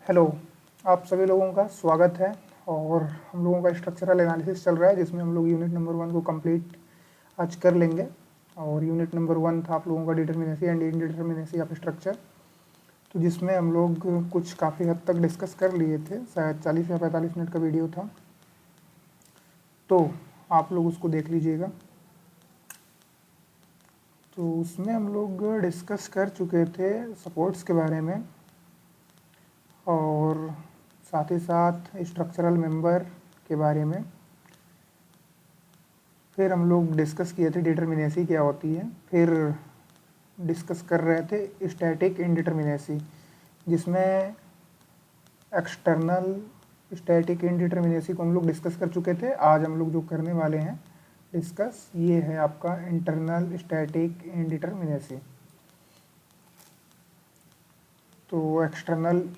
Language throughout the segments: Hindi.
हेलो, आप सभी लोगों का स्वागत है। और हम लोगों का स्ट्रक्चरल एनालिसिस चल रहा है जिसमें हम लोग यूनिट नंबर 1 को कंप्लीट आज कर लेंगे। और यूनिट नंबर 1 था आप लोगों का determinacy and indeterminacy of structure, तो जिसमें हम लोग कुछ काफ़ी हद तक डिस्कस कर लिए थे। शायद 40 या 45 मिनट का वीडियो था, तो आप लोग उसको देख लीजिएगा। तो उसमें हम लोग डिस्कस कर चुके थे सपोर्ट्स के बारे में, और साथ ही साथ स्ट्रक्चरल मेंबर के बारे में। फिर हम लोग डिस्कस किए थे डिटर्मिनेसी क्या होती है। फिर डिस्कस कर रहे थे स्टैटिक इनडिटर्मिनेसी, जिसमें एक्सटर्नल स्टैटिक इनडिटर्मिनेसी को हम लोग डिस्कस कर चुके थे। आज हम लोग जो करने वाले हैं डिस्कस, ये है आपका इंटरनल स्टैटिक इनडिटर्मिनेसी। तो एक्सटर्नल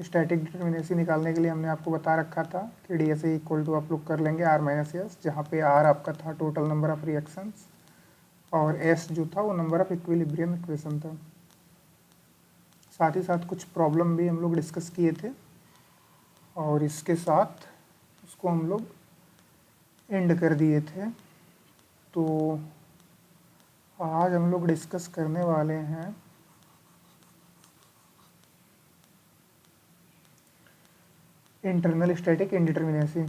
स्टैटिक डिटर्मिनेसी निकालने के लिए हमने आपको बता रखा था कि डी एस इक्वल टू आप लोग कर लेंगे आर माइनस एस, जहाँ पे आर आपका था टोटल नंबर ऑफ रिएक्शंस और एस जो था वो नंबर ऑफ इक्विलिब्रियम इक्वेशन था। साथ ही साथ कुछ प्रॉब्लम भी हम लोग डिस्कस किए थे, और इसके साथ उसको हम लोग एंड कर दिए थे। तो आज हम लोग डिस्कस करने वाले हैं internal static indeterminacy.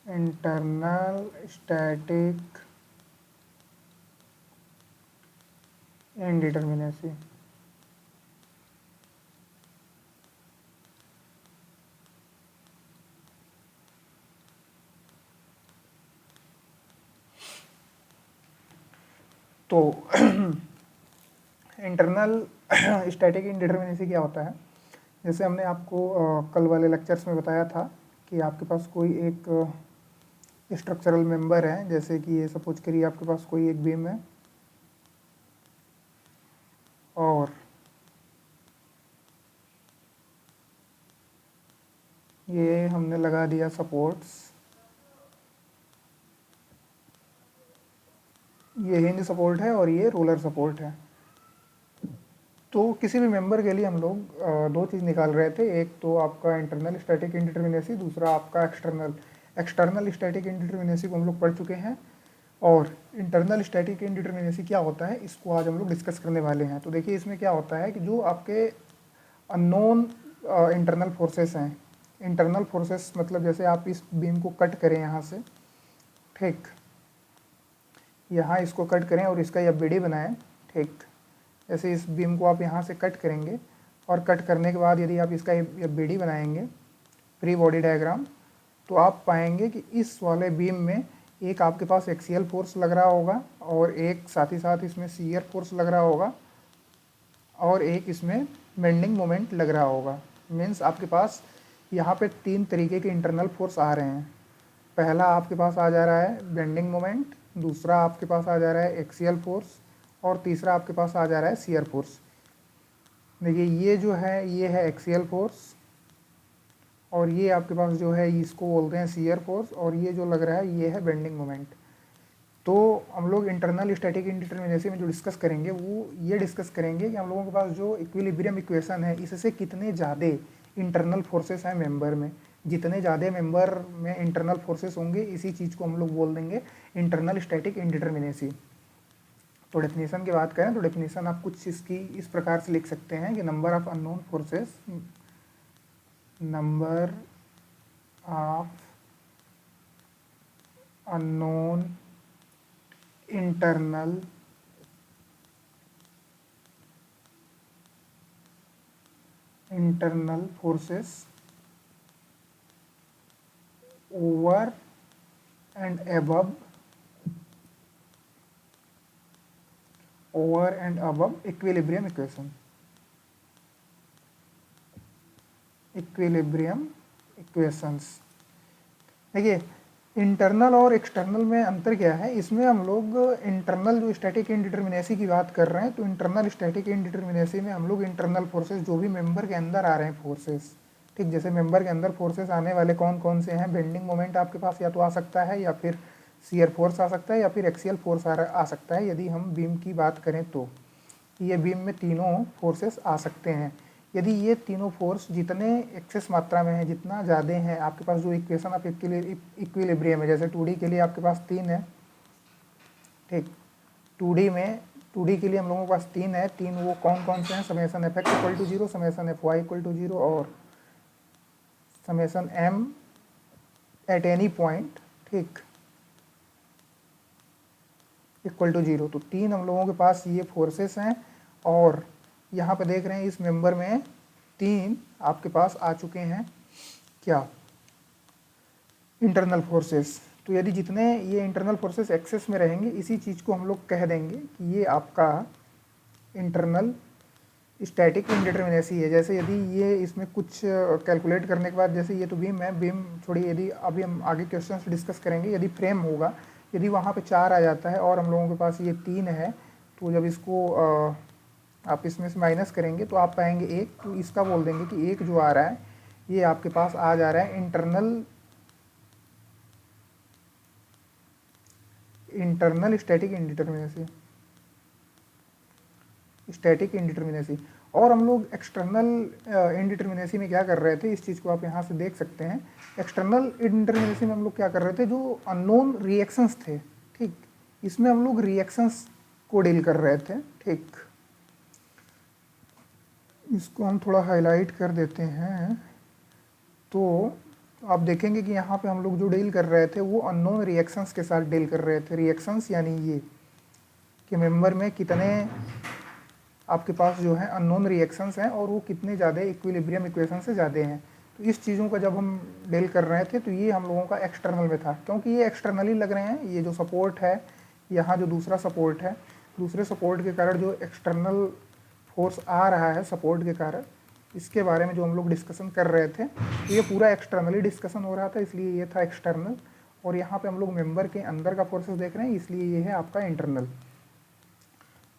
Internal static indeterminacy. तो इंटरनल स्टैटिक इनडिटर्मिनेसी क्या होता है? जैसे हमने आपको कल वाले लेक्चर्स में बताया था कि आपके पास कोई एक स्ट्रक्चरल मेंबर है, जैसे कि ये सपोज करिए आपके पास कोई एक बीम है और ये हमने लगा दिया सपोर्ट्स। ये हिंज सपोर्ट है और ये रोलर सपोर्ट है। तो किसी भी मेंबर के लिए हम लोग दो चीज़ निकाल रहे थे, एक तो आपका इंटरनल स्टैटिक इनडिटर्मिनेसी, दूसरा आपका एक्सटर्नल स्टैटिक इनडिटर्मिनेसी को हम लोग पढ़ चुके हैं। और इंटरनल स्टैटिक इनडिटर्मिनेसी क्या होता है, इसको आज हम लोग डिस्कस करने वाले हैं। तो देखिए इसमें क्या होता है कि जो आपके अननोन इंटरनल फोर्सेस हैं, इंटरनल फोर्सेस मतलब जैसे आप इस बीम को कट करें यहाँ से, ठीक, यहाँ इसको कट करें और इसका एफ बी डी बनाएं, ठीक। जैसे इस बीम को आप यहाँ से कट करेंगे और कट करने के बाद यदि आप इसका एफ बी डी बनाएंगे, फ्री बॉडी डायग्राम, तो आप पाएंगे कि इस वाले बीम में एक आपके पास एक्सियल फोर्स लग रहा होगा और एक साथ ही साथ इसमें शियर फोर्स लग रहा होगा और एक इसमें बेंडिंग मोमेंट लग रहा होगा। मीन्स आपके पास यहाँ पे तीन तरीके के इंटरनल फोर्स आ रहे हैं। पहला आपके पास आ जा रहा है बेंडिंग मोमेंट, दूसरा आपके पास आ जा रहा है एक्सियल फोर्स, और तीसरा आपके पास आ जा रहा है शियर फोर्स। देखिए ये जो है ये है एक्सियल फोर्स, और ये आपके पास जो है इसको बोलते हैं शियर फोर्स, और ये जो लग रहा है ये है बेंडिंग मोमेंट। तो हम लोग इंटरनल स्टैटिक इनडिटर्मिनेसी में जो डिस्कस करेंगे वो ये डिस्कस करेंगे कि हम लोगों के पास जो इक्विलिब्रियम इक्वेशन है, इससे कितने ज़्यादा इंटरनल फोर्सेस हैं मेंबर में। जितने ज़्यादा मेंबर में इंटरनल फोर्सेस होंगे, इसी चीज़ को हम लोग बोल देंगे इंटरनल स्टैटिक इनडिटर्मिनेसी। तो डेफिनेशन की बात करें तो डेफिनेशन आप कुछ इसकी इस प्रकार से लिख सकते हैं कि number of unknown forces, number of unknown internal forces over and above equilibrium equation। Equilibrium equations. देखिए इंटरनल और एक्सटर्नल में अंतर क्या है, इसमें हम लोग इंटरनल जो स्टैटिक इनडिटर्मिनेसी की बात कर रहे हैं, तो इंटरनल स्टैटिक इनडिटर्मिनेसी में हम लोग इंटरनल फोर्सेस जो भी मेंबर के अंदर आ रहे हैं फोर्सेस, ठीक, जैसे मेंबर के अंदर फोर्सेस आने वाले कौन कौन से हैं, बेंडिंग मोमेंट आपके पास या तो आ सकता है, या फिर शियर फोर्स आ सकता है, या फिर एक्सियल फोर्स आ सकता है यदि हम बीम की बात करें तो। ये बीम में तीनों फोर्सेस आ सकते हैं। यदि ये तीनों फोर्स जितने एक्सेस मात्रा में है, जितना ज़्यादा है, आपके पास जो इक्वेशन आप इक्विलिब्रियम है, जैसे 2D के लिए आपके पास 3 है, ठीक, 2D के लिए हम लोगों के पास 3 है। 3 वो कौन कौन से हैं? Summation F X equal to 0, summation F Y equal to 0 और summation M at any point, ठीक, इक्वल टू 0। तो 3 हम लोगों के पास ये फोर्सेस हैं और यहाँ पे देख रहे हैं इस मेंबर में 3 आपके पास आ चुके हैं क्या? Internal forces. तो यदि जितने ये इंटरनल फोर्सेस एक्सेस में रहेंगे, इसी चीज़ को हम लोग कह देंगे कि ये आपका इंटरनल स्टैटिक इंडिटरमिनेसी है। जैसे यदि ये इसमें कुछ कैलकुलेट करने के बाद, जैसे ये तो बीम है, बीम छोड़िए, यदि अभी हम आगे क्वेश्चन डिस्कस करेंगे, यदि फ्रेम होगा, यदि वहाँ पे 4 आ जाता है और हम लोगों के पास ये 3 है, तो जब इसको आप इसमें से माइनस करेंगे तो आप पाएंगे 1, तो इसका बोल देंगे कि 1 जो आ रहा है ये आपके पास आ जा रहा है इंटरनल स्टैटिक इंडिटरमिनेसी। और हम लोग एक्सटर्नल इंडिटरमिनेसी में क्या कर रहे थे, इस चीज़ को आप यहाँ से देख सकते हैं। एक्सटर्नल इंडिटरमिनेसी में हम लोग क्या कर रहे थे, जो अननोन रिएक्शंस थे, ठीक, इसमें हम लोग रिएक्शंस को डील कर रहे थे, ठीक। इसको हम थोड़ा हाईलाइट कर देते हैं, तो आप देखेंगे कि यहाँ पे हम लोग जो डील कर रहे थे वो अननोन रिएक्शंस के साथ डील कर रहे थे। रिएक्शंस यानी ये कि मेंबर में कितने आपके पास जो है अननोन रिएक्शंस हैं और वो कितने ज़्यादा इक्विलिब्रियम इक्वेशन से ज़्यादा हैं। तो इस चीज़ों का जब हम डील कर रहे थे तो ये हम लोगों का एक्सटर्नल में था, क्योंकि ये एक्सटर्नली लग रहे हैं। ये जो सपोर्ट है, यहाँ जो दूसरा सपोर्ट है, दूसरे सपोर्ट के कारण जो एक्सटर्नल फोर्स आ रहा है सपोर्ट के कारण, इसके बारे में जो हम लोग डिस्कशन कर रहे थे, तो ये पूरा एक्सटर्नली डिस्कशन हो रहा था, इसलिए ये था एक्सटर्नल। और यहाँ पे हम लोग मेंबर के अंदर का फोर्सेस देख रहे हैं, इसलिए ये है आपका इंटरनल।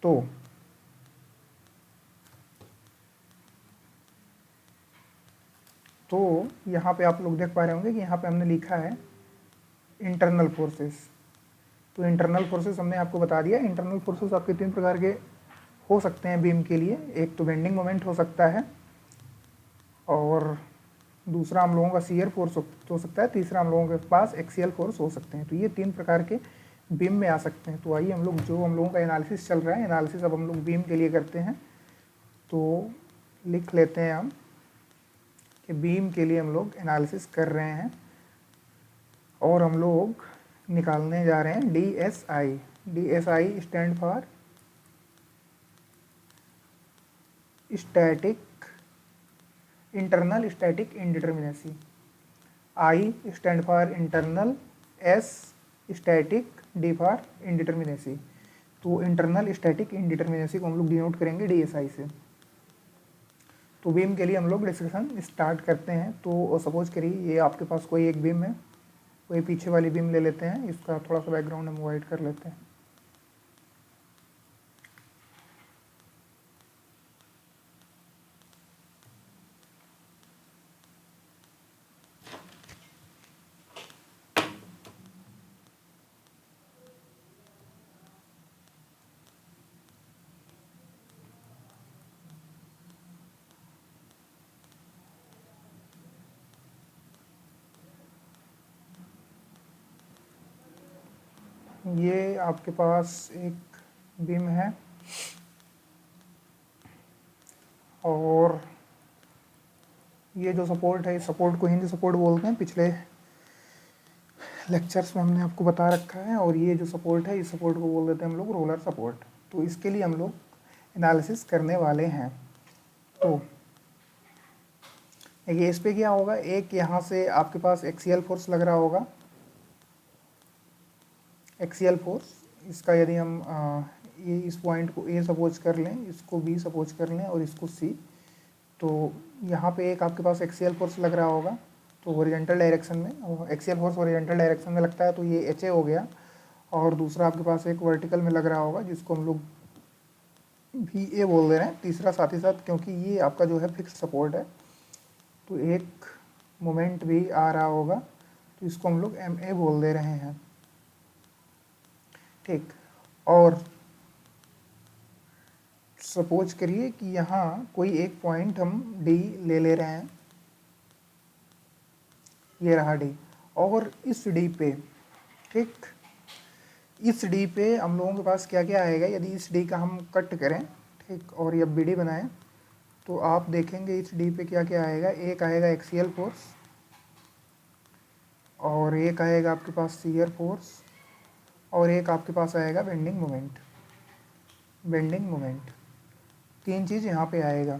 तो यहाँ पे आप लोग देख पा रहे होंगे कि यहाँ पे हमने लिखा है इंटरनल फोर्सेस। तो इंटरनल फोर्सेस हमने आपको बता दिया। इंटरनल फोर्सेस आपके 3 प्रकार के हो सकते हैं बीम के लिए। एक तो बेंडिंग मोमेंट हो सकता है, और दूसरा हम लोगों का शियर फोर्स हो सकता है, तीसरा हम लोगों के पास एक्सियल फोर्स हो सकते हैं। तो ये 3 प्रकार के बीम में आ सकते हैं। तो आइए हम लोगों का एनालिसिस चल रहा है, एनालिसिस अब हम लोग बीम के लिए करते हैं। तो लिख लेते हैं हम कि बीम के लिए हम लोग एनालिसिस कर रहे हैं और हम लोग निकालने जा रहे हैं DSI। DSI stand for internal static indeterminacy, I stand for internal, S static, D for indeterminacy. तो इंटरनल स्टैटिक इंडिटरमिनेसी को हम लोग डिनोट करेंगे DSI से। तो बीम के लिए हम लोग डिस्कशन स्टार्ट करते हैं। तो सपोज करिए ये आपके पास कोई एक बीम है, कोई पीछे वाली बीम ले लेते हैं, इसका थोड़ा सा बैकग्राउंड हम वाइट कर लेते हैं। ये आपके पास एक बीम है और ये जो सपोर्ट है, इस सपोर्ट को हिंज सपोर्ट बोलते हैं, पिछले लेक्चर्स में हमने आपको बता रखा है। और ये जो सपोर्ट है, इस सपोर्ट को बोल देते हैं हम लोग रोलर सपोर्ट। तो इसके लिए हम लोग एनालिसिस करने वाले हैं। तो ये इस पे क्या होगा, एक यहाँ से आपके पास एक्सियल फोर्स लग रहा होगा, एक्सियल फोर्स। इसका यदि हम ये इस पॉइंट को A सपोज कर लें, इसको B सपोज कर लें और इसको C, तो यहाँ पे एक आपके पास एक्सियल फोर्स लग रहा होगा, तो हॉरिजॉन्टल डायरेक्शन में, एक्सियल फोर्स हॉरिजॉन्टल डायरेक्शन में लगता है, तो ये HA हो गया। और दूसरा आपके पास एक वर्टिकल में लग रहा होगा, जिसको हम लोग VA बोल दे रहे हैं, तीसरा साथ ही साथ, क्योंकि ये आपका जो है फिक्स सपोर्ट है, तो एक मोमेंट भी आ रहा होगा, तो इसको हम लोग MA बोल दे रहे हैं, ठीक। और सपोज करिए कि यहाँ कोई एक पॉइंट हम डी ले रहे हैं, ये रहा डी, और इस डी पे, ठीक, इस डी पे हम लोगों के पास क्या क्या आएगा, यदि इस डी का हम कट करें, ठीक, और ये बी डी बनाएं, तो आप देखेंगे इस डी पे क्या क्या आएगा। एक आएगा एक्सियल फोर्स, और एक आएगा आपके पास शियर फोर्स, और एक आपके पास आएगा बेंडिंग मोमेंट। बेंडिंग मोमेंट, तीन चीज़ यहाँ पे आएगा,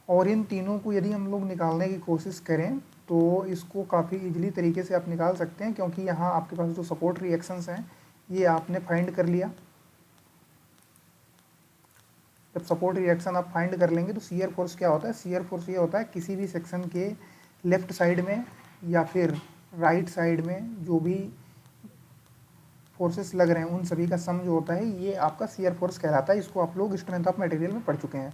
और इन तीनों को यदि हम लोग निकालने की कोशिश करें तो इसको काफ़ी इजीली तरीके से आप निकाल सकते हैं, क्योंकि यहाँ आपके पास जो सपोर्ट रिएक्शंस हैं ये आपने फाइंड कर लिया। जब सपोर्ट रिएक्शन आप फाइंड कर लेंगे तो शियर फोर्स क्या होता है, शियर फोर्स ये होता है किसी भी सेक्शन के लेफ्ट साइड में या फिर राइट साइड में जो भी फोर्सेस लग रहे हैं उन सभी का सम जो होता है ये आपका शियर फोर्स कहलाता है। इसको आप लोग स्ट्रेंथ ऑफ मटेरियल में पढ़ चुके हैं।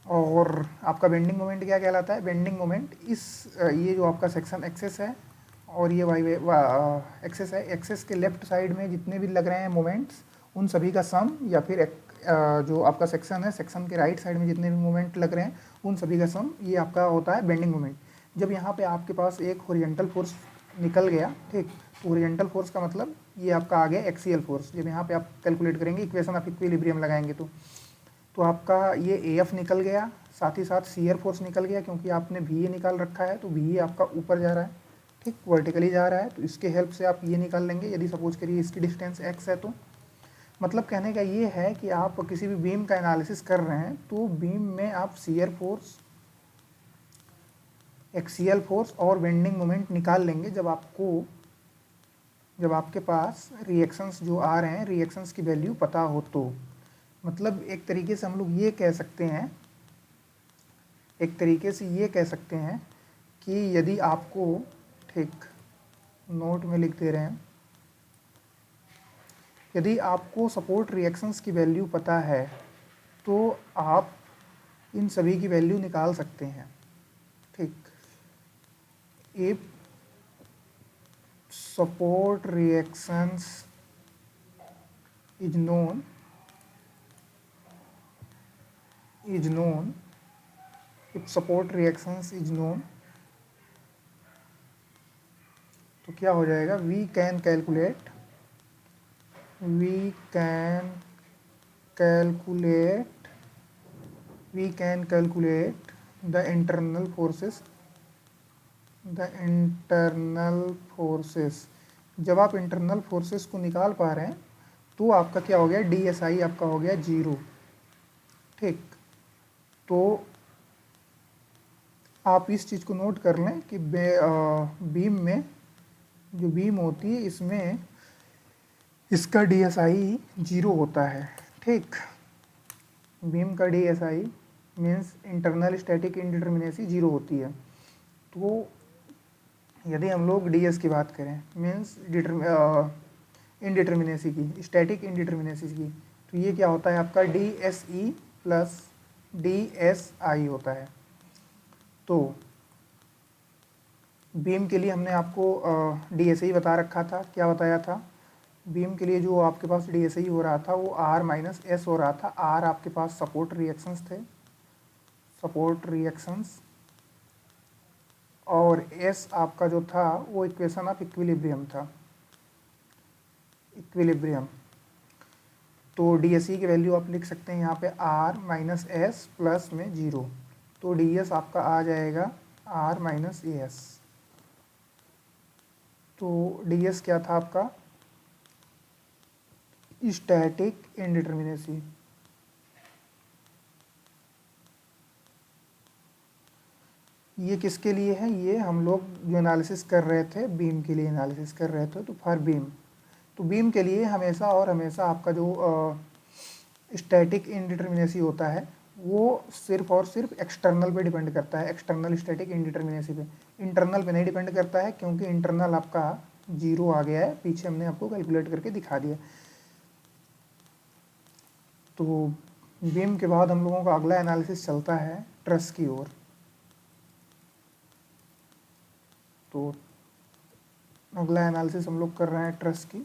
और आपका बेंडिंग मोमेंट क्या कहलाता है, बेंडिंग मोमेंट इस ये जो आपका सेक्शन एक्सेस है और ये वाई एक्सेस है, एक्सेस के लेफ्ट साइड में जितने भी लग रहे हैं मोमेंट्स उन सभी का सम, या फिर जो आपका सेक्शन है, सेक्शन के राइट साइड में जितने भी मोमेंट लग रहे हैं उन सभी का सम, ये आपका होता है बेंडिंग मोमेंट। जब यहाँ पे आपके पास एक हॉरिजॉन्टल फोर्स निकल गया, ठीक, तो हॉरिजॉन्टल फोर्स का मतलब ये आपका आ गया एक्सियल फोर्स। जब यहाँ पे आप कैलकुलेट करेंगे, इक्वेशन ऑफ इक्विलिब्रियम लगाएंगे तो आपका ये एफ निकल गया, साथ ही साथ शियर फोर्स निकल गया, क्योंकि आपने वी ए निकाल रखा है तो वी ए आपका ऊपर जा रहा है, ठीक, वर्टिकली जा रहा है, तो इसके हेल्प से आप ये निकाल लेंगे। यदि सपोज करिए इसकी डिस्टेंस एक्स है तो मतलब कहने का ये है कि आप किसी भी बीम का एनालिसिस कर रहे हैं तो बीम में आप शियर फोर्स, एक्सियल फोर्स और बेंडिंग मोमेंट निकाल लेंगे जब आपके पास रिएक्शंस जो आ रहे हैं, रिएक्शंस की वैल्यू पता हो तो। मतलब एक तरीके से हम लोग ये कह सकते हैं, कि यदि आपको, ठीक, नोट में लिख दे रहे हैं, यदि आपको सपोर्ट रिएक्शंस की वैल्यू पता है तो आप इन सभी की वैल्यू निकाल सकते हैं, ठीक। If support reactions is known if support reactions is known, तो क्या हो जाएगा, we can calculate the internal forces। जब आप इंटरनल फोर्सेस को निकाल पा रहे हैं तो आपका क्या हो गया, DSI आपका हो गया 0, ठीक। तो आप इस चीज़ को नोट कर लें कि बीम में जो बीम होती है इसमें इसका DSI 0 होता है, ठीक। बीम का DSI means internal static indeterminacy 0 होती है। तो यदि हम लोग DS की बात करें, मीन्स इंडिटर्मिनेसी की, स्टैटिक इंडिटर्मिनेसी की, तो ये क्या होता है आपका DSE प्लस DSI होता है। तो बीम के लिए हमने आपको DSI बता रखा था, क्या बताया था, बीम के लिए जो आपके पास DSI हो रहा था वो R माइनस S हो रहा था। R आपके पास सपोर्ट रिएक्शंस थे, सपोर्ट रिएक्शंस, और S आपका जो था वो इक्वेशन ऑफ इक्विलिब्रियम था, इक्विलिब्रियम। तो DSE की वैल्यू आप लिख सकते हैं यहाँ पे R माइनस S प्लस में 0, तो DS आपका आ जाएगा R माइनस AS। तो DS क्या था आपका, स्टैटिक इंडिटर्मिनेसी। ये किसके लिए है, ये हम लोग जो एनालिसिस कर रहे थे बीम के लिए एनालिसिस कर रहे थे, तो फॉर बीम, तो बीम के लिए हमेशा और हमेशा आपका जो स्टैटिक इंडिटर्मिनेसी होता है वो सिर्फ और सिर्फ एक्सटर्नल पे डिपेंड करता है, एक्सटर्नल स्टैटिक इंडिटर्मिनेसी पे, इंटरनल पे नहीं डिपेंड करता है, क्योंकि इंटरनल आपका 0 आ गया है, पीछे हमने आपको कैलकुलेट करके दिखा दिया। तो बीम के बाद हम लोगों का अगला एनालिसिस चलता है ट्रस की ओर। तो अगला एनालिसिस हम लोग कर रहे हैं ट्रस की।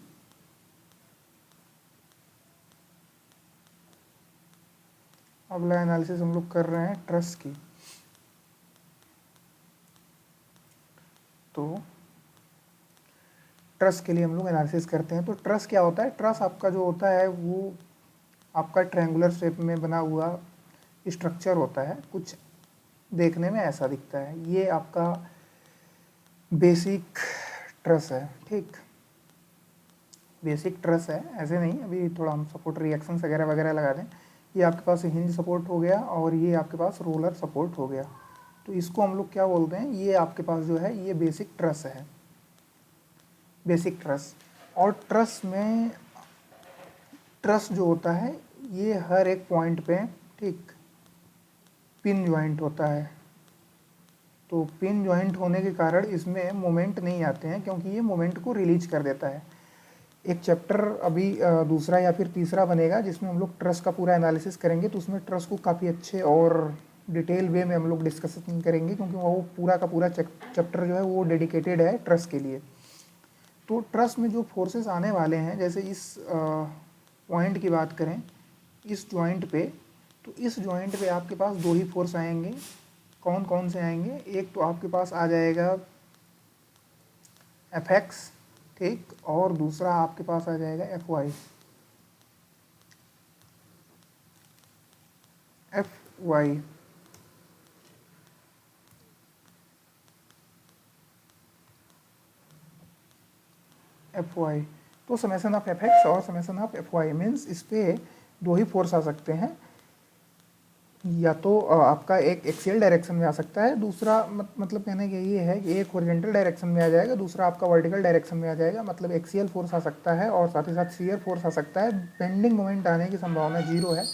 अगला एनालिसिस हम लोग कर रहे हैं ट्रस की। तो ट्रस के लिए हम लोग एनालिसिस करते हैं। तो ट्रस क्या होता है? ट्रस आपका जो होता है वो आपका ट्रायंगुलर शेप में बना हुआ स्ट्रक्चर होता है, कुछ देखने में ऐसा दिखता है। ये आपका बेसिक ट्रस है, ठीक, बेसिक ट्रस है, ऐसे नहीं। अभी थोड़ा हम सपोर्ट रिएक्शंस वगैरह वगैरह लगा दें। ये आपके पास हिंज सपोर्ट हो गया और ये आपके पास रोलर सपोर्ट हो गया। तो इसको हम लोग क्या बोलते हैं? ये आपके पास जो है ये बेसिक ट्रस है, बेसिक ट्रस। और ट्रस में, ट्रस जो होता है ये हर एक पॉइंट पे, ठीक, पिन जॉइंट होता है। तो पिन जॉइंट होने के कारण इसमें मोमेंट नहीं आते हैं, क्योंकि ये मोमेंट को रिलीज कर देता है। एक चैप्टर अभी दूसरा या फिर तीसरा बनेगा जिसमें हम लोग ट्रस का पूरा एनालिसिस करेंगे। तो उसमें ट्रस को काफ़ी अच्छे और डिटेल वे में हम लोग डिस्कशन करेंगे, क्योंकि वो पूरा का पूरा चैप्टर जो है वो डेडिकेटेड है ट्रस के लिए। तो ट्रस में जो फोर्सेस आने वाले हैं, जैसे इस पॉइंट की बात करें, इस जॉइंट पे, तो इस जॉइंट पे आपके पास दो ही फोर्स आएंगे। कौन कौन से आएंगे? एक तो आपके पास आ जाएगा एफ एक्स, ठीक, और दूसरा आपके पास आ जाएगा F Y. F Y F Y तो समेसन ऑफ एफ एक्स और summation of F Y means इस पर दो ही फोर्स आ सकते हैं। या तो आपका एक एक्सियल डायरेक्शन में आ सकता है, दूसरा मतलब कहने का ये है कि एक हॉरिजॉन्टल डायरेक्शन में आ जाएगा, दूसरा आपका वर्टिकल डायरेक्शन में आ जाएगा। मतलब एक्सियल फोर्स आ सकता है और साथ ही साथ शियर फोर्स आ सकता है। बेंडिंग मोमेंट आने की संभावना 0 है,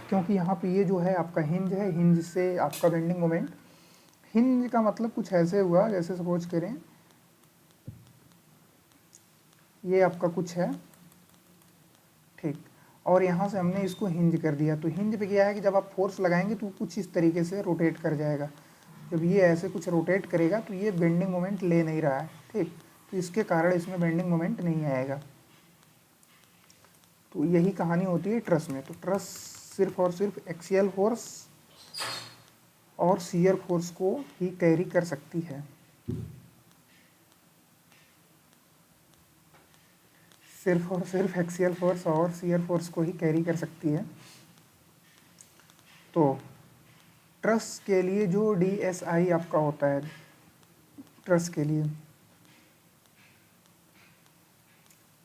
क्योंकि यहाँ पे ये जो है आपका हिंज है, हिंज से आपका बेंडिंग मोमेंट, हिंज का मतलब कुछ ऐसे हुआ, जैसे सपोज करें ये आपका कुछ है, ठीक, और यहाँ से हमने इसको हिंज कर दिया। तो हिंज पे क्या है कि जब आप फोर्स लगाएंगे तो कुछ इस तरीके से रोटेट कर जाएगा। जब ये ऐसे कुछ रोटेट करेगा तो ये बेंडिंग मोमेंट ले नहीं रहा है, ठीक, तो इसके कारण इसमें बेंडिंग मोमेंट नहीं आएगा। तो यही कहानी होती है ट्रस में। तो ट्रस सिर्फ और सिर्फ एक्सियल फोर्स और शियर फोर्स को ही कैरी कर सकती है। सिर्फ और सिर्फ एक्सियल फोर्स और शियर फोर्स को ही कैरी कर सकती है। तो ट्रस के लिए जो DSI आपका होता है, ट्रस के लिए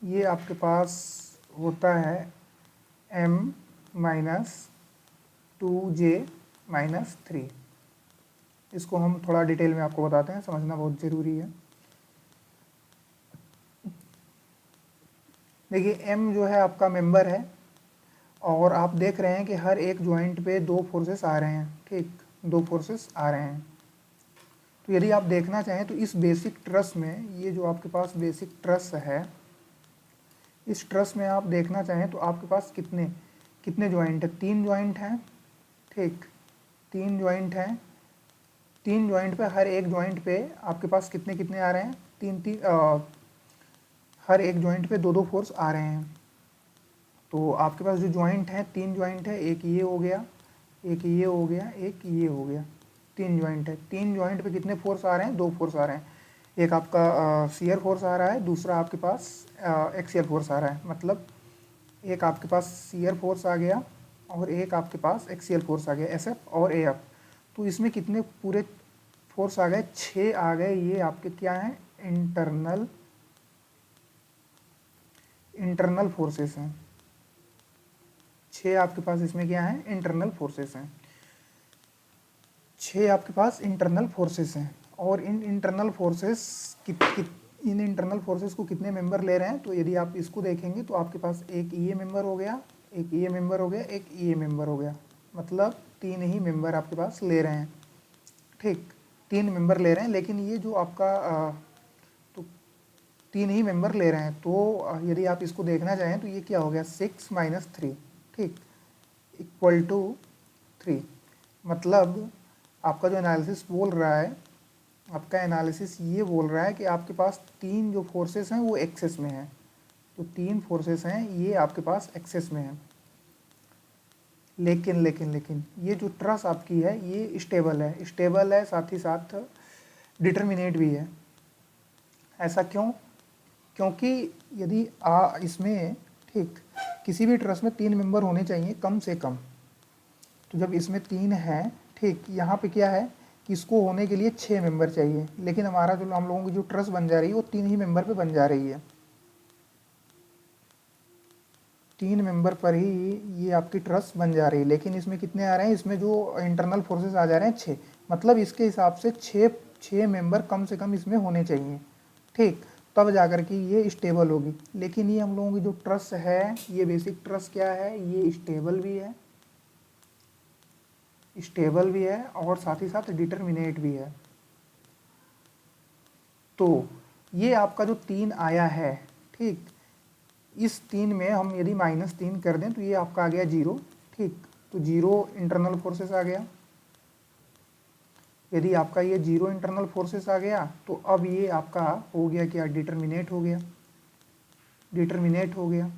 ये आपके पास होता है M-2J-3। इसको हम थोड़ा डिटेल में आपको बताते हैं, समझना बहुत ज़रूरी है। देखिए M जो है आपका मेंबर है, और आप देख रहे हैं कि हर एक जॉइंट पे दो फोर्सेस आ रहे हैं, ठीक, दो फोर्सेस आ रहे हैं। तो यदि आप देखना चाहें तो इस बेसिक ट्रस में, ये जो आपके पास बेसिक ट्रस है, इस ट्रस में आप देखना चाहें तो आपके पास कितने कितने जॉइंट है? 3 जॉइंट हैं, ठीक, 3 जॉइंट हैं। 3 जॉइंट पे, हर एक जॉइंट पे आपके पास कितने कितने आ रहे हैं? हर एक जॉइंट पे दो दो फोर्स आ रहे हैं। तो आपके पास जो जॉइंट है, 3 जॉइंट है, एक ये हो गया, एक ये हो गया, एक ये हो गया, 3 जॉइंट है। 3 जॉइंट पे कितने फोर्स आ रहे हैं? 2 फोर्स आ रहे हैं। एक आपका शियर फोर्स आ रहा है, दूसरा आपके पास एक्सियल फोर्स आ रहा है। मतलब एक आपके पास शियर फोर्स आ गया और एक आपके पास एक्सियल फोर्स आ गया, SF और AF। तो इसमें कितने पूरे फोर्स आ गए? 6 आ गए। ये आपके क्या हैं? इंटरनल फोर्सेस हैं। 6 आपके पास इसमें क्या है? इंटरनल फोर्सेस हैं। 6 आपके पास इंटरनल फोर्सेस हैं। और इन इंटरनल फोर्सेस को कितने मेंबर ले रहे हैं? तो यदि आप इसको देखेंगे तो आपके पास एक ये मेंबर हो गया, एक ये मेंबर हो गया, एक ये मेंबर हो गया। मतलब 3 ही मेंबर आपके पास ले रहे हैं, ठीक, 3 मेंबर ले रहे हैं। लेकिन ये जो आपका तो 3 ही मेंबर ले रहे हैं। तो यदि आप इसको देखना चाहें तो ये क्या हो गया? 6 - 3, ठीक, इक्वल टू 3। मतलब आपका जो एनालिसिस बोल रहा है, आपका एनालिसिस ये बोल रहा है कि आपके पास 3 जो फोर्सेस हैं वो एक्सेस में हैं। तो 3 फोर्सेस हैं, ये आपके पास एक्सेस में हैं। लेकिन ये जो ट्रस आपकी है ये स्टेबल है, साथ ही साथ डिटर्मिनेट भी है। ऐसा क्यों? क्योंकि यदि इसमें ठीक किसी भी ट्रस्ट में 3 मेंबर होने चाहिए कम से कम। तो जब इसमें 3 है, ठीक, यहाँ पे क्या है कि इसको होने के लिए 6 मेंबर चाहिए, लेकिन हमारा जो हम लोगों की जो ट्रस्ट बन जा रही है वो 3 ही मेंबर पे बन जा रही है। 3 मेंबर पर ही ये आपकी ट्रस्ट बन जा रही है, लेकिन इसमें कितने आ रहे हैं, इसमें जो इंटरनल फोर्सेस आ जा रहे हैं 6। मतलब इसके हिसाब से 6 मेंबर कम से कम इसमें होने चाहिए, ठीक, तब जाकर के ये स्टेबल होगी। लेकिन ये हम लोगों की जो ट्रस्ट है, ये बेसिक ट्रस्ट क्या है, ये स्टेबल भी है और साथ ही साथ डिटर्मिनेट भी है। तो ये आपका जो 3 आया है, ठीक, इस 3 में हम यदि -3 कर दें तो ये आपका आ गया 0, ठीक, तो 0 इंटरनल फोर्सेस आ गया। यदि आपका ये 0 इंटरनल फोर्सेस आ गया तो अब ये आपका हो गया क्या, डिटर्मिनेट हो गया।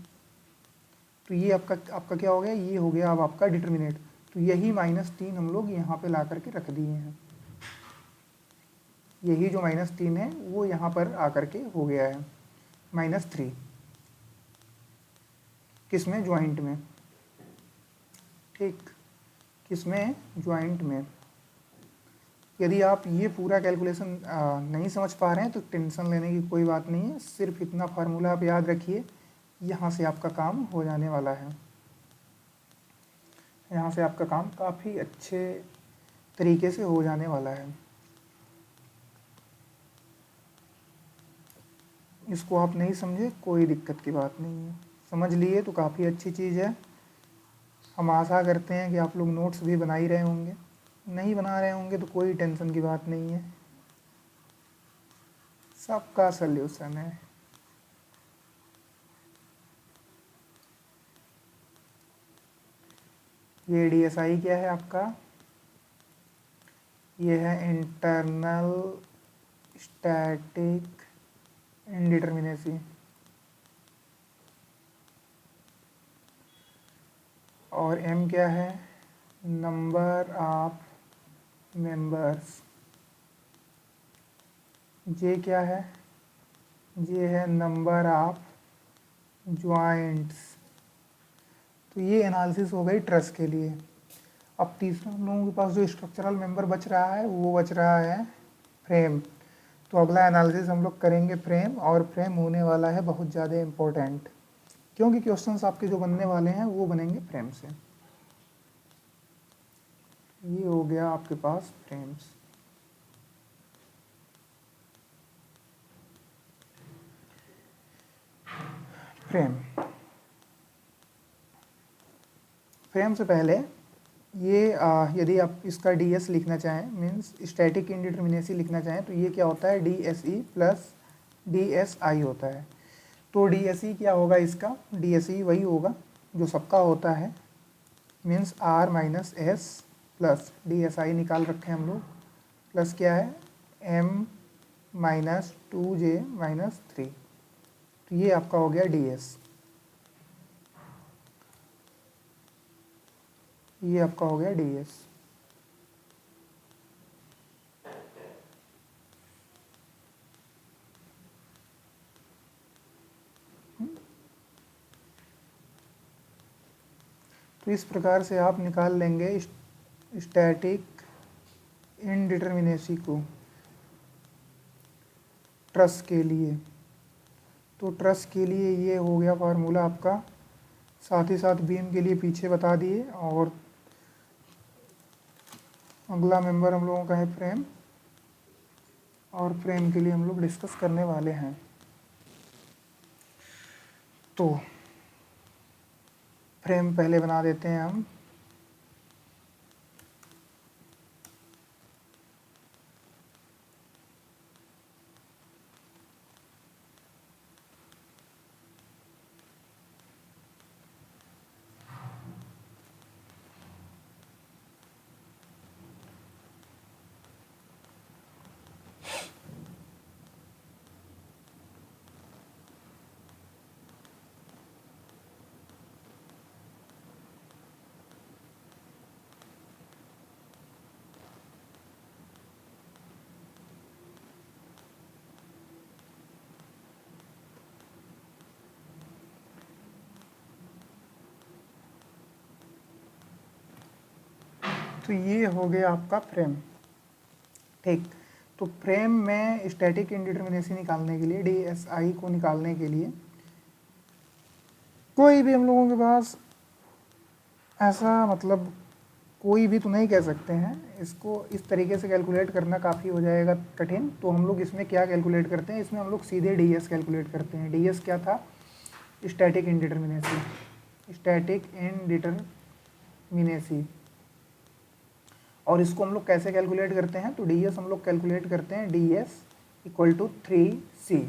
तो ये आपका क्या हो गया, ये हो गया अब आपका डिटर्मिनेट। तो यही -3 हम लोग यहाँ पे ला करके रख दिए हैं। यही जो -3 है वो यहाँ पर आकर के हो गया है -3, किसमें, ज्वाइंट में, ठीक, किसमें, ज्वाइंट में। यदि आप ये पूरा कैलकुलेशन नहीं समझ पा रहे हैं तो टेंशन लेने की कोई बात नहीं है, सिर्फ इतना फार्मूला आप याद रखिए, यहाँ से आपका काम हो जाने वाला है। यहाँ से आपका काम काफ़ी अच्छे तरीके से हो जाने वाला है। इसको आप नहीं समझे कोई दिक्कत की बात नहीं है, समझ लिए तो काफ़ी अच्छी चीज़ है। हम आशा करते हैं कि आप लोग नोट्स भी बना ही रहे होंगे, नहीं बना रहे होंगे तो कोई टेंशन की बात नहीं है, सबका सल्यूशन है। ये DSI क्या है आपका, ये है इंटरनल स्टैटिक इंडिटर्मिनेसी, और M क्या है, नंबर ऑफ मेंबर्स। J क्या है, J है नंबर ऑफ ज्वाइंट्स। तो ये एनालिसिस हो गई ट्रस्ट के लिए। अब तीसरा हम लोगों के पास जो स्ट्रक्चरल मेंबर बच रहा है वो बच रहा है फ्रेम। तो अगला एनालिसिस हम लोग करेंगे फ्रेम, और फ्रेम होने वाला है बहुत ज़्यादा इम्पोर्टेंट, क्योंकि क्वेश्चंस आपके जो बनने वाले हैं वो बनेंगे फ्रेम से। ये हो गया आपके पास फ्रेम्स। फ्रेम से पहले ये यदि आप इसका DS लिखना चाहें, मीन्स स्टैटिक इंडिटर्मिनेसी लिखना चाहें, तो ये क्या होता है, DSE प्लस DSI होता है। तो DSE क्या होगा इसका, DSE वही होगा जो सबका होता है, means R minus S plus DSI निकाल रखे हम लोग, प्लस क्या है M माइनस 2J माइनस 3। तो ये आपका हो गया DS, ये आपका हो गया DS। तो इस प्रकार से आप निकाल लेंगे स्टैटिक इनडिटर्मिनेसी को ट्रस के लिए। तो ट्रस के लिए ये हो गया फार्मूला आपका, साथ ही साथ बीम के लिए पीछे बता दिए। और अगला मेंबर हम लोगों का है फ्रेम, और फ्रेम के लिए हम लोग डिस्कस करने वाले हैं। तो फ्रेम पहले बना देते हैं हम। तो ये हो गया आपका फ्रेम। ठीक, तो फ्रेम में स्टैटिक इंडिटर्मिनेसी निकालने के लिए, DSI को निकालने के लिए कोई भी हम लोगों के पास ऐसा मतलब कोई भी तो नहीं कह सकते हैं, इसको इस तरीके से कैलकुलेट करना काफ़ी हो जाएगा कठिन। तो हम लोग इसमें क्या कैलकुलेट करते हैं, इसमें हम लोग सीधे DS कैलकुलेट करते हैं। DS क्या था, स्टैटिक इंडिटर्मिनेसी, स्टैटिक इंडिटर्मिनेसी। और इसको हम लोग कैसे कैलकुलेट करते हैं, तो DS हम लोग कैलकुलेट करते हैं DS equal to 3C,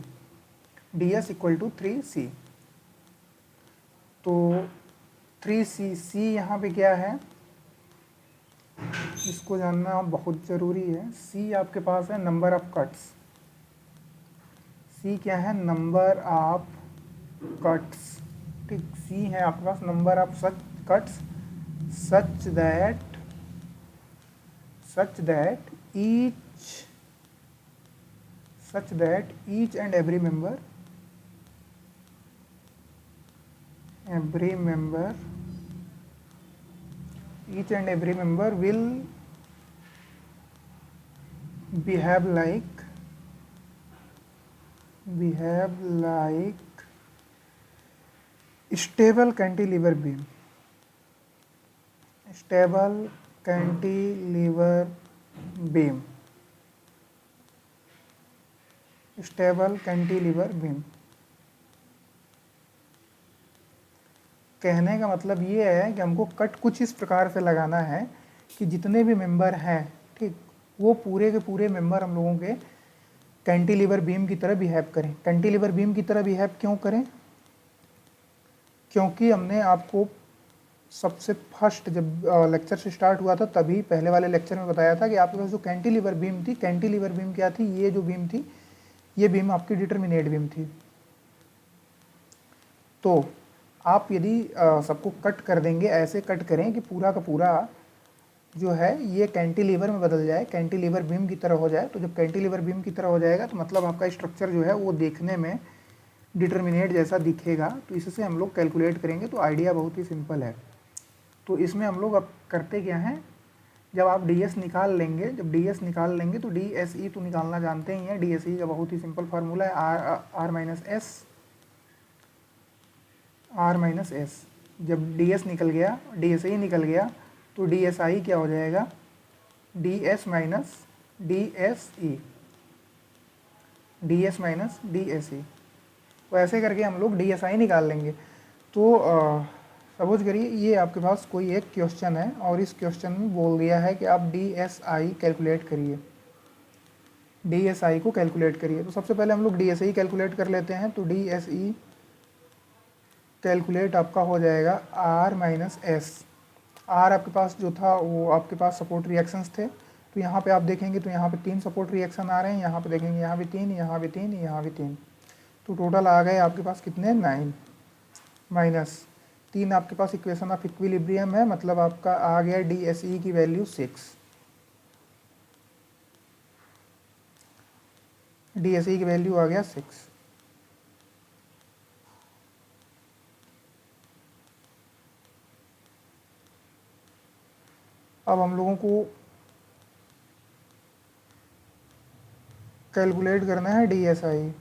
DS equal to 3C। तो 3C यहाँ पे क्या है, इसको जानना बहुत ज़रूरी है। C आपके पास है नंबर ऑफ कट्स, C क्या है, नंबर ऑफ कट्स। ठीक, C है आपके पास number of such cuts such that each and every member will behave like stable cantilever beam, कहने का मतलब ये है कि हमको कट कुछ इस प्रकार से लगाना है कि जितने भी मेंबर हैं, ठीक, वो पूरे के पूरे मेंबर हम लोगों के कैंटिलीवर बीम की तरह बिहेव करें। कैंटिलीवर बीम की तरह बिहेव क्यों करें, क्योंकि हमने आपको सबसे फर्स्ट जब लेक्चर से स्टार्ट हुआ था तभी पहले वाले लेक्चर में बताया था कि आपके पास जो कैंटिलीवर बीम थी, कैंटिलीवर बीम क्या थी, ये जो बीम थी, ये बीम आपकी डिटर्मिनेट बीम थी। तो आप यदि सबको कट कर देंगे, ऐसे कट करें कि पूरा का पूरा जो है ये कैंटिलीवर में बदल जाए, कैंटिलीवर बीम की तरह हो जाए। तो जब कैंटिलीवर बीम की तरह हो जाएगा तो मतलब आपका स्ट्रक्चर जो है वो देखने में डिटर्मिनेट जैसा दिखेगा। तो इससे हम लोग कैलकुलेट करेंगे। तो आइडिया बहुत ही सिंपल है। तो इसमें हम लोग अब करते क्या हैं, जब आप DS निकाल लेंगे, जब DS निकाल लेंगे तो DSE तो निकालना जानते ही हैं। DSE का बहुत ही सिंपल फार्मूला है R माइनस S। जब DS निकल गया, DSE निकल गया तो DSI क्या हो जाएगा, DS माइनस DSE, तो ऐसे करके हम लोग DSI निकाल लेंगे। तो सपोज करिए ये आपके पास कोई एक क्वेश्चन है और इस क्वेश्चन में बोल दिया है कि आप DSI कैलकुलेट करिए, DSI को कैलकुलेट करिए। तो सबसे पहले हम लोग DSI कैलकुलेट कर लेते हैं। तो DSE कैलकुलेट आपका हो जाएगा R माइनस S। R आपके पास जो था वो आपके पास सपोर्ट रिएक्शंस थे। तो यहाँ पे आप देखेंगे तो यहाँ पे 3 सपोर्ट रिएक्शन आ रहे हैं, यहाँ पे देखेंगे यहाँ भी 3, यहाँ भी 3, यहाँ भी 3। तो टोटल आ गए आपके पास कितने, 9 माइनस 3 आपके पास इक्वेशन ऑफ इक्विलिब्रियम है, मतलब आपका आ गया DSE की वैल्यू 6। DSE की वैल्यू आ गया 6। अब हम लोगों को कैलकुलेट करना है DSI।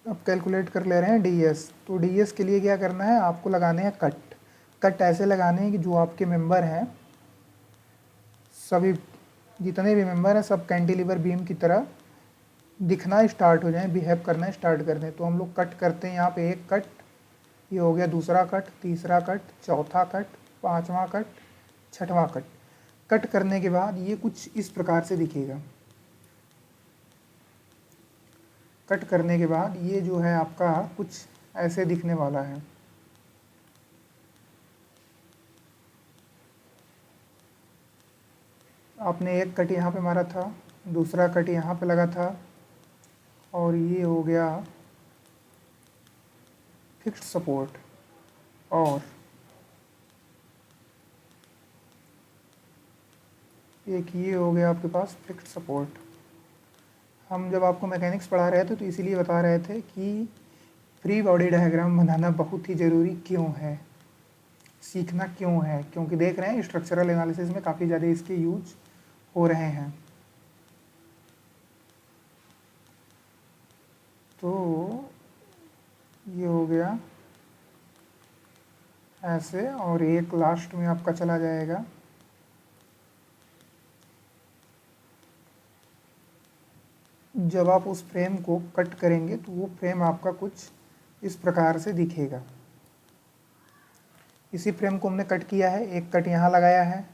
अब कैलकुलेट कर ले रहे हैं DS। तो DS के लिए क्या करना है, आपको लगाने हैं कट ऐसे लगाने हैं कि जो आपके मेंबर हैं सभी, जितने भी मेंबर हैं सब कैंटिलीवर बीम की तरह दिखना स्टार्ट हो जाएं, बिहेव करना स्टार्ट कर दें। तो हम लोग कट करते हैं, यहाँ पे एक कट, ये हो गया दूसरा कट, तीसरा कट, चौथा कट, पांचवा कट, छठवां कट। कट करने के बाद ये कुछ इस प्रकार से दिखेगा। कट करने के बाद ये जो है आपका कुछ ऐसे दिखने वाला है। आपने एक कट यहाँ पे मारा था, दूसरा कट यहाँ पे लगा था, और ये हो गया फिक्स्ड सपोर्ट, और एक ये हो गया आपके पास फिक्स्ड सपोर्ट। हम जब आपको मैकेनिक्स पढ़ा रहे थे तो इसीलिए बता रहे थे कि फ्री बॉडी डायग्राम बनाना बहुत ही ज़रूरी क्यों है। सीखना क्यों है, क्योंकि देख रहे हैं स्ट्रक्चरल एनालिसिस में काफ़ी ज़्यादा इसके यूज हो रहे हैं। तो ये हो गया ऐसे, और एक लास्ट में आपका चला जाएगा जब आप उस फ्रेम को कट करेंगे तो वो फ्रेम आपका कुछ इस प्रकार से दिखेगा। इसी फ्रेम को हमने कट किया है, एक कट यहाँ लगाया है,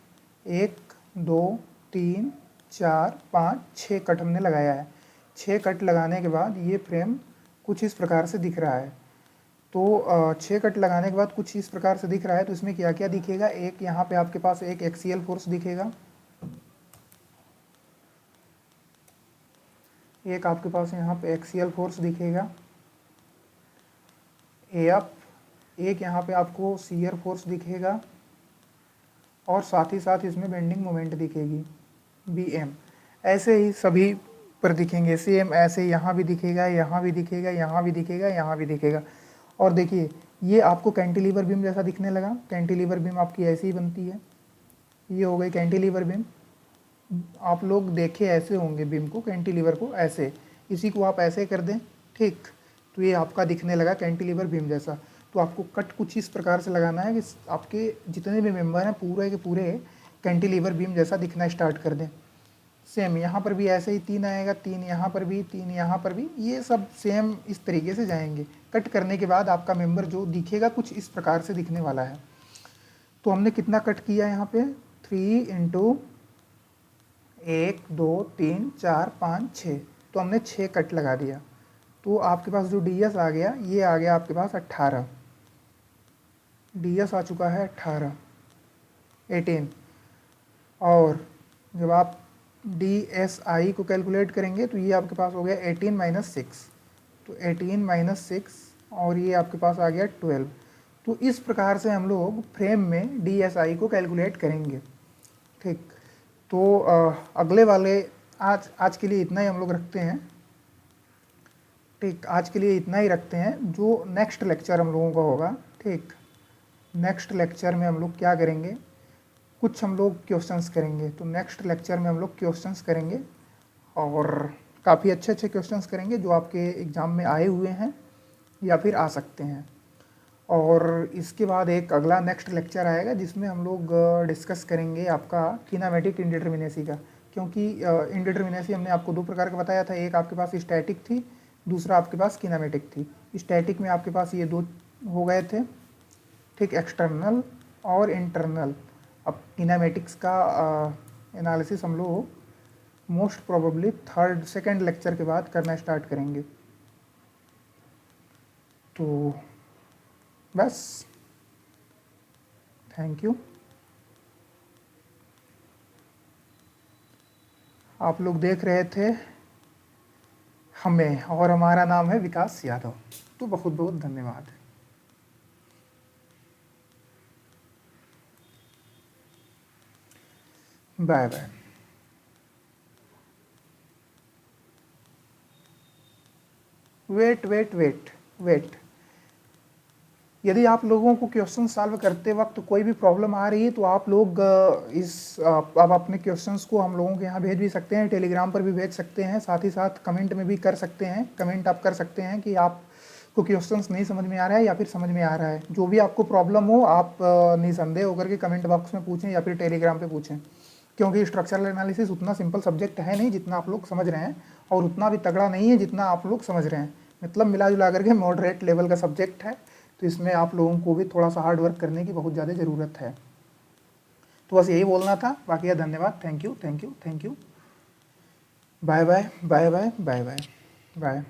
1 2 3 4 5 6 कट हमने लगाया है। 6 कट लगाने के बाद ये फ्रेम कुछ इस प्रकार से दिख रहा है। तो 6 कट लगाने के बाद कुछ इस प्रकार से दिख रहा है, तो इसमें क्या क्या दिखेगा, एक यहाँ पे आपके पास एक एक्सियल फोर्स दिखेगा, एक आपके पास यहाँ पे एक्सियल फोर्स दिखेगा एफ, एक यहाँ पे आपको शियर फोर्स दिखेगा, और साथ ही साथ इसमें बेंडिंग मोमेंट दिखेगी BM। ऐसे ही सभी पर दिखेंगे, सेम ऐसे यहाँ भी दिखेगा, यहाँ भी दिखेगा, यहाँ भी दिखेगा, यहाँ भी दिखेगा। और देखिए ये आपको कैंटिलीवर बीम जैसा दिखने लगा। कैंटिलीवर बीम आपकी ऐसी ही बनती है, ये हो गई कैंटिलीवर बीम। आप लोग देखे ऐसे होंगे बीम को, कैंटिलीवर को ऐसे, इसी को आप ऐसे कर दें, ठीक, तो ये आपका दिखने लगा कैंटिलीवर बीम जैसा। तो आपको कट कुछ इस प्रकार से लगाना है कि आपके जितने भी मेंबर हैं पूरे के पूरे कैंटिलीवर बीम जैसा दिखना स्टार्ट कर दें। सेम यहाँ पर भी ऐसे ही 3 आएगा, 3 यहाँ पर भी, 3 यहाँ पर भी, ये सब सेम इस तरीके से जाएंगे। कट करने के बाद आपका मेंबर जो दिखेगा कुछ इस प्रकार से दिखने वाला है। तो हमने कितना कट किया यहाँ पे, 3 × 1 2 3 4 5 6, तो हमने 6 कट लगा दिया। तो आपके पास जो DS आ गया, ये आ गया आपके पास 18, DS आ चुका है 18। और जब आप DSI को कैलकुलेट करेंगे तो ये आपके पास हो गया 18 - 6, तो 18 - 6, और ये आपके पास आ गया 12। तो इस प्रकार से हम लोग फ्रेम में DSI को कैलकुलेट करेंगे, ठीक। तो अगले वाले आज के लिए इतना ही हम लोग रखते हैं, ठीक। आज के लिए इतना ही रखते हैं। जो नेक्स्ट लेक्चर हम लोगों का होगा, ठीक, नेक्स्ट लेक्चर में हम लोग क्या करेंगे, कुछ हम लोग क्वेश्चंस करेंगे। तो नेक्स्ट लेक्चर में हम लोग क्वेश्चंस करेंगे, और काफ़ी अच्छे अच्छे क्वेश्चंस करेंगे जो आपके एग्ज़ाम में आए हुए हैं या फिर आ सकते हैं। और इसके बाद एक अगला नेक्स्ट लेक्चर आएगा जिसमें हम लोग डिस्कस करेंगे आपका किनेमैटिक इंडिटरमिनेसी का, क्योंकि इंडिटरमिनेसी हमने आपको 2 प्रकार का बताया था, एक आपके पास स्टैटिक थी, दूसरा आपके पास किनेमैटिक थी। स्टैटिक में आपके पास ये 2 हो गए थे, ठीक, एक्सटर्नल और इंटरनल। अब किनेमैटिक्स का एनालिसिस हम लोग मोस्ट प्रोबेबली सेकंड लेक्चर के बाद करना स्टार्ट करेंगे। तो बस, थैंक यू। आप लोग देख रहे थे हमें, और हमारा नाम है विकास यादव। तो बहुत बहुत धन्यवाद। Bye bye. वेट, यदि आप लोगों को क्वेश्चन सॉल्व करते वक्त कोई भी प्रॉब्लम आ रही है तो आप लोग आप अपने क्वेश्चंस को हम लोगों के यहाँ भेज भी सकते हैं, टेलीग्राम पर भी भेज सकते हैं, साथ ही साथ कमेंट में भी कर सकते हैं। कमेंट आप कर सकते हैं कि आपको क्वेश्चंस नहीं समझ में आ रहा है या फिर समझ में आ रहा है। जो भी आपको प्रॉब्लम हो आप निसंदेह होकर के कमेंट बॉक्स में पूछें या फिर टेलीग्राम पर पूछें, क्योंकि स्ट्रक्चरल एनालिसिस उतना सिंपल सब्जेक्ट है नहीं जितना आप लोग समझ रहे हैं, और उतना भी तगड़ा नहीं है जितना आप लोग समझ रहे हैं। मतलब मिला जुला करके मॉडरेट लेवल का सब्जेक्ट है, तो इसमें आप लोगों को भी थोड़ा सा हार्ड वर्क करने की बहुत ज़्यादा ज़रूरत है। तो बस यही बोलना था, बाकी धन्यवाद। Thank you. Bye bye.